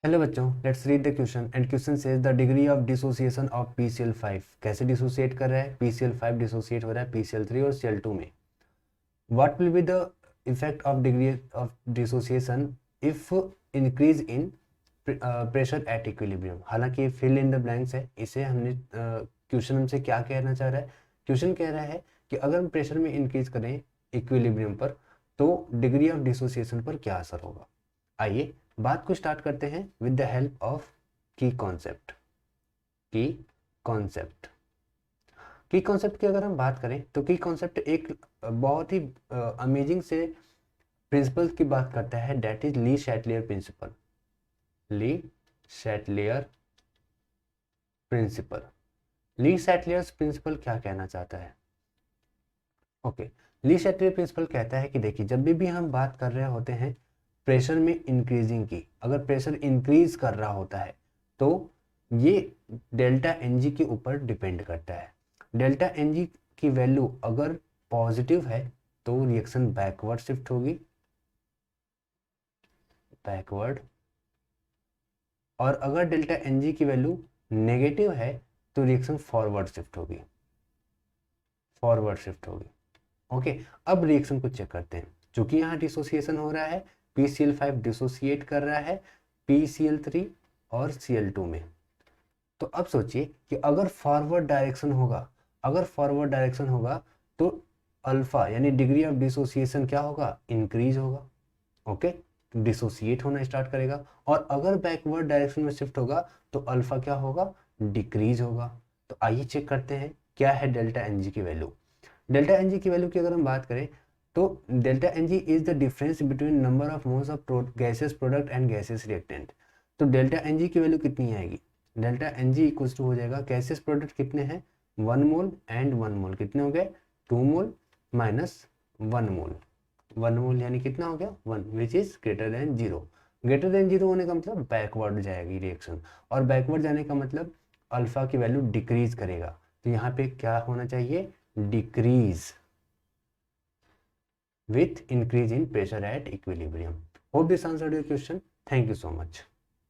Hello बच्चों, let's read the question and question says the degree of dissociation of PCl5। कैसे dissociate कर रहा है? PCl5 डिसोसिएट हो रहा है PCl3 और Cl2 में। What will be the effect of degree of dissociation if increase in pressure at equilibrium. हालांकि फिल इन द ब्लैंक्स है, इसे हमने क्वेश्चन हमसे क्या कहना चाह रहा है? क्वेश्चन कह रहा है कि अगर हम प्रेशर में इंक्रीज करें इक्विलिब्रियम पर तो डिग्री ऑफ डिसोसिएशन पर क्या असर होगा। आइए बात को स्टार्ट करते हैं विद द हेल्प ऑफ की कॉन्सेप्ट। की कॉन्सेप्ट की कॉन्सेप्ट की अगर हम बात करें तो की कॉन्सेप्ट एक बहुत ही अमेजिंग से प्रिंसिपल की बात करता है, that is Le Chatelier principle. Le Chatelier principle. Le Chatelier principle क्या कहना चाहता है? ओके, ली शैटलियर प्रिंसिपल कहता है कि देखिए, जब भी हम बात कर रहे होते हैं प्रेशर में इंक्रीजिंग की, अगर प्रेशर इंक्रीज कर रहा होता है तो ये डेल्टा एन जी के ऊपर डिपेंड करता है। डेल्टा एन जी की वैल्यू अगर पॉजिटिव है तो रिएक्शन बैकवर्ड शिफ्ट होगी, बैकवर्ड। और अगर डेल्टा एन जी की वैल्यू नेगेटिव है तो रिएक्शन फॉरवर्ड शिफ्ट होगी, फॉरवर्ड शिफ्ट होगी। ओके, अब रिएक्शन को चेक करते हैं। चूंकि यहाँ डिसोसिएशन हो रहा है, PCl5 डिसोसिएट कर रहा है PCl3 और Cl2 में। तो अब सोचिए कि अगर फॉरवर्ड डायरेक्शन होगा, अगर फॉरवर्ड डायरेक्शन होगा तो अल्फा यानी डिग्री ऑफ डिसोसिएशन क्या होगा? इंक्रीज होगा। ओके, डिसोसिएट होना स्टार्ट करेगा। और अगर बैकवर्ड डायरेक्शन में शिफ्ट होगा तो अल्फा क्या होगा? डिक्रीज होगा। तो आइए चेक करते हैं क्या है डेल्टा एन जी की वैल्यू। डेल्टा एन जी की वैल्यू की अगर हम बात करें तो delta N G is the difference between number of moles of gases product and gases reactant. तो डेल्टा एन जी की वैल्यू कितनी आएगी? Delta N G equals to हो जाएगा, गैसेस प्रोडक्ट कितने हैं? 1 मोल एंड 1 मोल, कितने हो गए? 2 मोल माइनस 1 मोल। 1 मोल यानी कितना हो गया? 1, which is greater than 0। Greater than 0 होने का मतलब बैकवर्ड जाएगी रिएक्शन, और बैकवर्ड जाने का मतलब अल्फा की वैल्यू डिक्रीज करेगा। तो यहाँ पे क्या होना चाहिए? Decrease with increase in pressure at equilibrium. Hope this answered your question. Thank you so much.